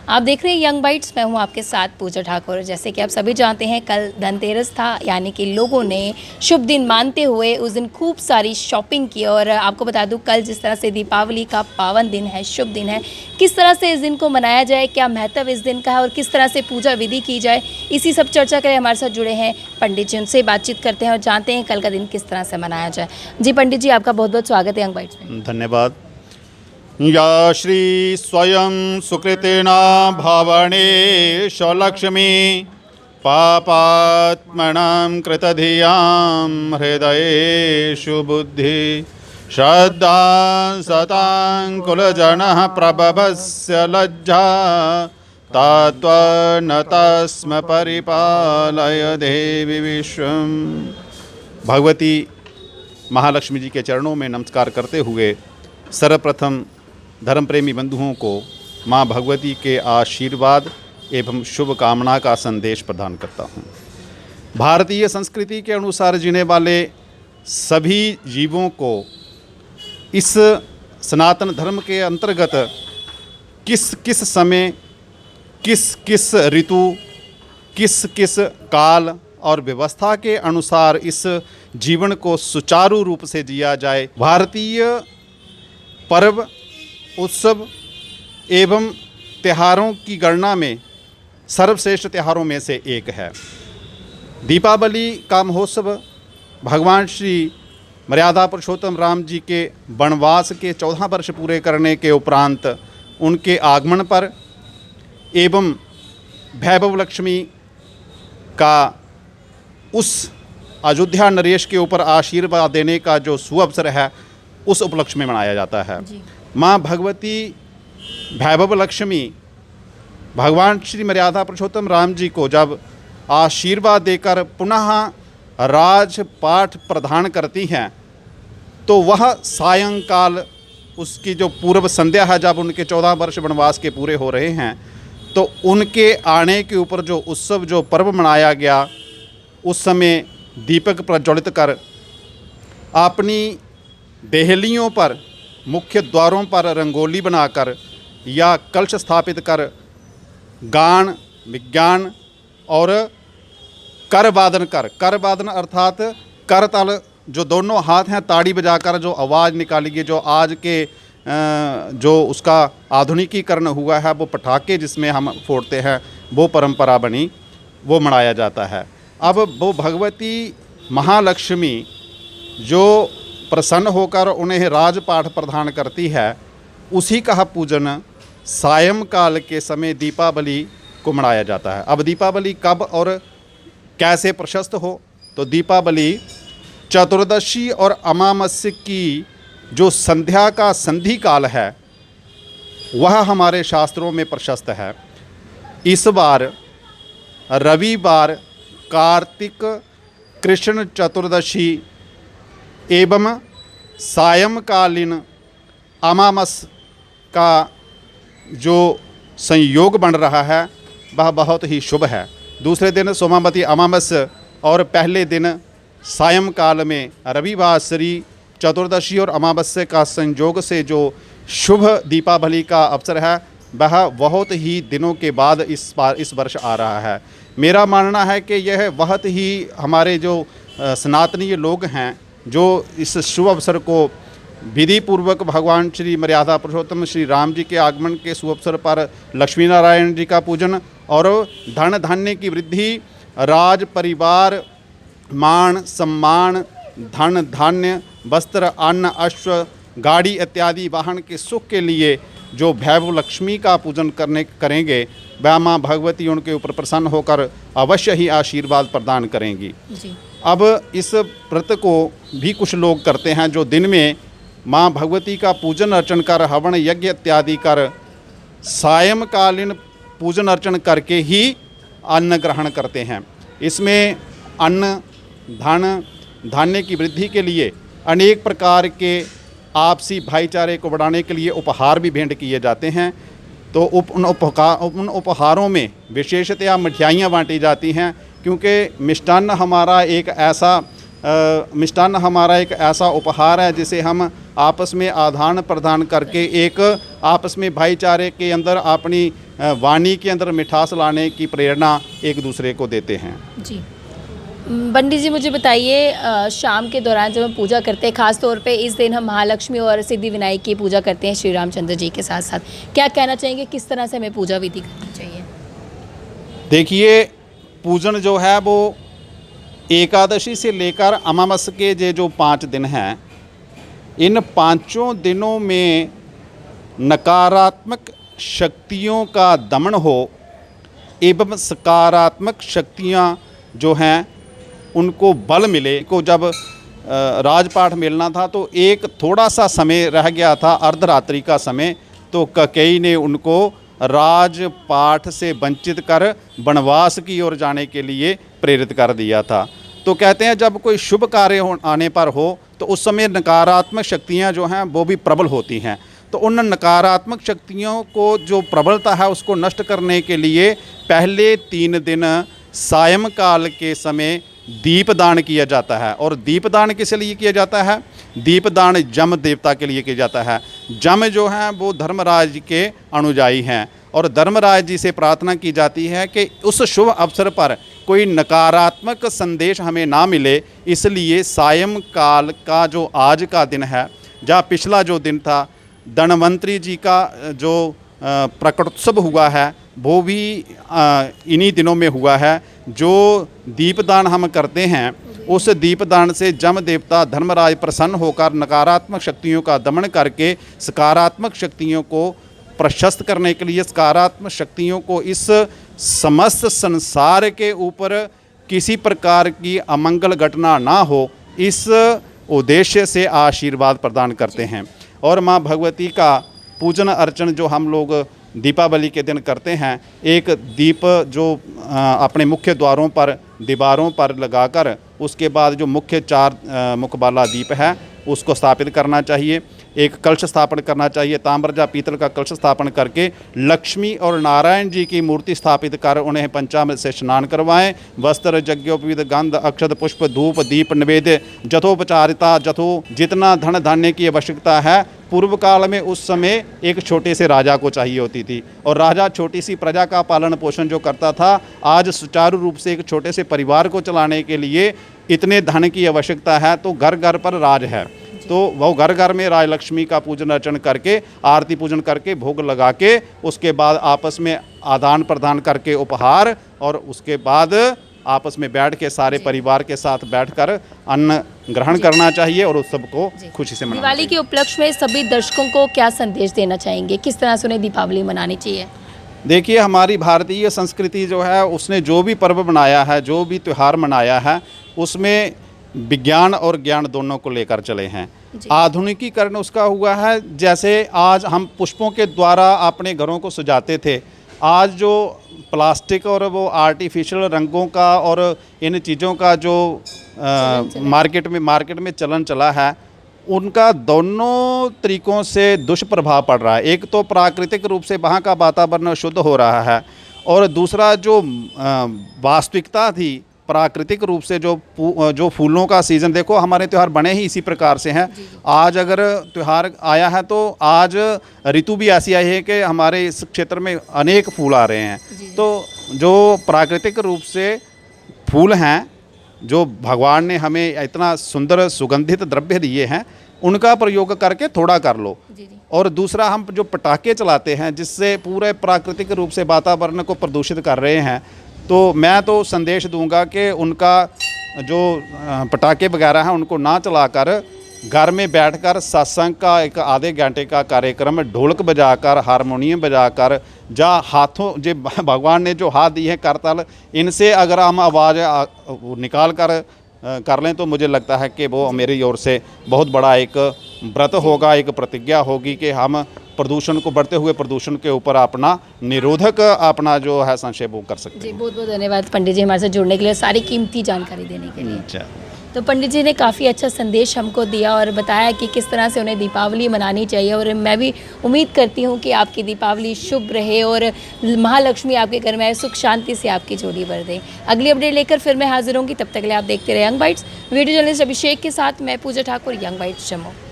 आप देख रहे हैं यंग बाइट्स, मैं हूं आपके साथ पूजा ठाकुर। जैसे कि आप सभी जानते हैं, कल धनतेरस था, यानी कि लोगों ने शुभ दिन मानते हुए उस दिन खूब सारी शॉपिंग की। और आपको बता दूं, कल जिस तरह से दीपावली का पावन दिन है, शुभ दिन है, किस तरह से इस दिन को मनाया जाए, क्या महत्व इस दिन का है और किस तरह से पूजा विधि की जाए, इसी सब चर्चा करें। हमारे साथ जुड़े हैं पंडित जी, उनसे बातचीत करते हैं और जानते हैं कल का दिन किस तरह से मनाया जाए। जी पंडित जी, आपका बहुत बहुत स्वागत है यंग बाइट्स में। धन्यवाद। या श्री स्वयं सुकृतेना भावने शलक्ष्मी पापात्मनां कृतधियां हृदयेषु बुद्धि श्रद्धा सतां कुलजनः प्रभवस्य लज्जा तात्वन्न तस्म परिपालय देवी विश्वम। भगवती महालक्ष्मी जी के चरणों में नमस्कार करते हुए सर्वप्रथम धर्म प्रेमी बंधुओं को माँ भगवती के आशीर्वाद एवं शुभकामना का संदेश प्रदान करता हूँ। भारतीय संस्कृति के अनुसार जीने वाले सभी जीवों को इस सनातन धर्म के अंतर्गत किस किस समय, किस किस ऋतु, किस किस काल और व्यवस्था के अनुसार इस जीवन को सुचारू रूप से जिया जाए, भारतीय पर्व, उत्सव एवं त्योहारों की गणना में सर्वश्रेष्ठ त्योहारों में से एक है। दीपावली का महोत्सव भगवान श्री मर्यादा पुरुषोत्तम राम जी के वनवास के 14 वर्ष पूरे करने के उपरांत उनके आगमन पर एवं वैभव लक्ष्मी का उस अयोध्या नरेश के ऊपर आशीर्वाद देने का जो सुअवसर है, उस उपलक्ष्य में मनाया जाता है। माँ भगवती वैभव लक्ष्मी भगवान श्री मर्यादा पुरुषोत्तम राम जी को जब आशीर्वाद देकर पुनः राजपाठ प्रदान करती हैं, तो वह सायंकाल, उसकी जो पूर्व संध्या है, जब उनके 14 वर्ष वनवास के पूरे हो रहे हैं, तो उनके आने के ऊपर जो उत्सव, जो पर्व मनाया गया, उस समय दीपक प्रज्वलित कर अपनी देहलियों पर, मुख्य द्वारों पर रंगोली बनाकर या कलश स्थापित कर गान, विज्ञान और कर वादन अर्थात करताल, जो दोनों हाथ हैं, ताड़ी बजाकर जो आवाज़ निकाली गई, जो आज के जो उसका आधुनिकीकरण हुआ है, वो पटाखे जिसमें हम फोड़ते हैं, वो परंपरा बनी, वो मनाया जाता है। अब वो भगवती महालक्ष्मी जो प्रसन्न होकर उन्हें राजपाठ प्रदान करती है, उसी का पूजन सायंकाल के समय दीपावली को मनाया जाता है। अब दीपावली कब और कैसे प्रशस्त हो, तो दीपावली चतुर्दशी और अमावस्या की जो संध्या का संधि काल है, वह हमारे शास्त्रों में प्रशस्त है। इस बार रविवार कार्तिक कृष्ण चतुर्दशी एवं सायंकालीन अमावस का जो संयोग बन रहा है, वह बहुत ही शुभ है। दूसरे दिन सोमावती अमावस्या और पहले दिन सायंकाल में रविवासरी चतुर्दशी और अमावस्या का संयोग से जो शुभ दीपावली का अवसर है, वह बहुत ही दिनों के बाद इस वर्ष आ रहा है। मेरा मानना है कि यह बहुत ही हमारे जो सनातनीय लोग हैं, जो इस शुभ अवसर को विधि पूर्वक भगवान श्री मर्यादा पुरुषोत्तम श्री राम जी के आगमन के शुभ अवसर पर लक्ष्मी नारायण जी का पूजन और धन धान्य की वृद्धि, राज परिवार, मान सम्मान, धन धान्य, वस्त्र, अन्न, अश्व, गाड़ी इत्यादि वाहन के सुख के लिए जो वैभव लक्ष्मी का पूजन करेंगे, वह माँ भगवती उनके ऊपर प्रसन्न होकर अवश्य ही आशीर्वाद प्रदान करेंगी जी। अब इस व्रत को भी कुछ लोग करते हैं, जो दिन में माँ भगवती का पूजन अर्चन कर, हवन यज्ञ इत्यादि कर, सायंकालीन पूजन अर्चन करके ही अन्न ग्रहण करते हैं। इसमें अन्न, धन धान्य की वृद्धि के लिए अनेक प्रकार के आपसी भाईचारे को बढ़ाने के लिए उपहार भी भेंट किए जाते हैं। तो उन उपहारों में विशेषतया मिठाइयाँ बांटी जाती हैं, क्योंकि मिष्टान्न हमारा एक ऐसा मिष्टान्न हमारा एक ऐसा उपहार है जिसे हम आपस में आदान प्रदान करके एक आपस में भाईचारे के अंदर अपनी वाणी के अंदर मिठास लाने की प्रेरणा एक दूसरे को देते हैं। जी पंडित जी, मुझे बताइए शाम के दौरान जब हम पूजा करते हैं, ख़ास तौर पे इस दिन हम महालक्ष्मी और सिद्धि विनायक की पूजा करते हैं श्री रामचंद्र जी के साथ साथ, क्या कहना चाहेंगे, किस तरह से हमें पूजा विधि करनी चाहिए? देखिए, पूजन जो है वो एकादशी से लेकर अमावस के जो 5 दिन हैं, इन 5 दिनों में नकारात्मक शक्तियों का दमन हो एवं सकारात्मक शक्तियां जो हैं उनको बल मिले। को जब राजपाठ मिलना था तो एक थोड़ा सा समय रह गया था, अर्धरात्रि का समय, तो कैकेयी ने उनको राजपाठ से वंचित कर वनवास की ओर जाने के लिए प्रेरित कर दिया था। तो कहते हैं जब कोई शुभ कार्य आने पर हो तो उस समय नकारात्मक शक्तियां जो हैं वो भी प्रबल होती हैं। तो उन नकारात्मक शक्तियों को जो प्रबलता है उसको नष्ट करने के लिए पहले 3 दिन सायंकाल के समय दीपदान किया जाता है। और दीपदान किस लिए किया जाता है? दीपदान जम देवता के लिए किया जाता है। जम जो हैं वो धर्मराज के अनुयायी हैं और धर्मराज जी से प्रार्थना की जाती है कि उस शुभ अवसर पर कोई नकारात्मक संदेश हमें ना मिले, इसलिए सायंकाल का जो आज का दिन है, जहाँ पिछला जो दिन था धन्वंतरी जी का जो प्रकटोत्सव हुआ है वो भी इन्हीं दिनों में हुआ है। जो दीपदान हम करते हैं उस दीपदान से जम देवता धर्मराज प्रसन्न होकर नकारात्मक शक्तियों का दमन करके सकारात्मक शक्तियों को प्रशस्त करने के लिए, सकारात्मक शक्तियों को इस समस्त संसार के ऊपर किसी प्रकार की अमंगल घटना ना हो, इस उद्देश्य से आशीर्वाद प्रदान करते हैं। और माँ भगवती का पूजन अर्चन जो हम लोग दीपावली के दिन करते हैं, एक दीप जो अपने मुख्य द्वारों पर दीवारों पर लगाकर उसके बाद जो मुख्य 4 मुख वाला दीप है उसको स्थापित करना चाहिए। एक कलश स्थापन करना चाहिए, ताम्र या पीतल का कलश स्थापन करके लक्ष्मी और नारायण जी की मूर्ति स्थापित कर उन्हें पंचामृत से स्नान करवाएं। वस्त्र यज्ञोपवीत गंध अक्षत पुष्प धूप दीप निवेद्य जथोपचारिता जथो जितना धन धान्य की आवश्यकता है। पूर्व काल में उस समय एक छोटे से राजा को चाहिए होती थी और राजा छोटी सी प्रजा का पालन पोषण जो करता था, आज सुचारू रूप से एक छोटे से परिवार को चलाने के लिए इतने धन की आवश्यकता है। तो घर घर पर राज है, तो वो घर घर में राजलक्ष्मी का पूजन अर्चन करके आरती पूजन करके भोग लगा के उसके बाद आपस में आदान प्रदान करके उपहार, और उसके बाद आपस में बैठ के सारे परिवार के साथ बैठकर अन्न ग्रहण करना चाहिए और उत्सव को खुशी से मनाना। दिवाली के उपलक्ष्य में सभी दर्शकों को क्या संदेश देना चाहेंगे, किस तरह से उन्हें दीपावली मनानी चाहिए? देखिए, हमारी भारतीय संस्कृति जो है उसने जो भी पर्व बनाया है, जो भी त्यौहार मनाया है, उसमें विज्ञान और ज्ञान दोनों को लेकर चले हैं। आधुनिकीकरण उसका हुआ है, जैसे आज हम पुष्पों के द्वारा अपने घरों को सजाते थे, आज जो प्लास्टिक और वो आर्टिफिशियल रंगों का और इन चीज़ों का जो मार्केट में चलन चला है, उनका दोनों तरीक़ों से दुष्प्रभाव पड़ रहा है। एक तो प्राकृतिक रूप से वहाँ का वातावरण शुद्ध हो रहा है और दूसरा जो वास्तविकता थी प्राकृतिक रूप से जो फूलों का सीज़न, देखो हमारे त्यौहार बने ही इसी प्रकार से हैं। आज अगर त्यौहार आया है तो आज ऋतु भी ऐसी आई है कि हमारे इस क्षेत्र में अनेक फूल आ रहे हैं। तो जो प्राकृतिक रूप से फूल हैं, जो भगवान ने हमें इतना सुंदर सुगंधित द्रव्य दिए हैं, उनका प्रयोग करके थोड़ा कर लो। और दूसरा, हम जो पटाखे चलाते हैं जिससे पूरे प्राकृतिक रूप से वातावरण को प्रदूषित कर रहे हैं, तो मैं तो संदेश दूंगा कि उनका जो पटाखे वगैरह हैं उनको ना चलाकर घर में बैठकर सत्संग का एक आधे घंटे का कार्यक्रम ढोलक बजाकर, हारमोनियम बजाकर, जा हाथों जो भगवान ने जो हाथ दिए हैं करताल, इनसे अगर हम आवाज़ निकाल कर लें तो मुझे लगता है कि वो मेरी ओर से बहुत बड़ा एक व्रत होगा, एक प्रतिज्ञा होगी कि हम प्रदूषण को, बढ़ते हुए प्रदूषण के ऊपर अपना निरोधक अपना जो है संक्षेप वो कर सकते हैं। जी, बहुत बहुत धन्यवाद पंडित जी हमारे साथ जुड़ने के लिए, सारी कीमती जानकारी देने के लिए। अच्छा। तो पंडित जी ने काफ़ी अच्छा संदेश हमको दिया और बताया कि किस तरह से उन्हें दीपावली मनानी चाहिए, और मैं भी उम्मीद करती हूँ कि आपकी दीपावली शुभ रहे और महालक्ष्मी आपके घर में आए, सुख शांति से आपकी झोली भर दें। अगली अपडेट लेकर फिर मैं हाजिर होंगी, तब तक के लिए आप देखते रहे यंग बाइट्स। वीडियो जर्नलिस्ट अभिषेक के साथ मैं पूजा ठाकुर, यंग बाइट्स जम्मू।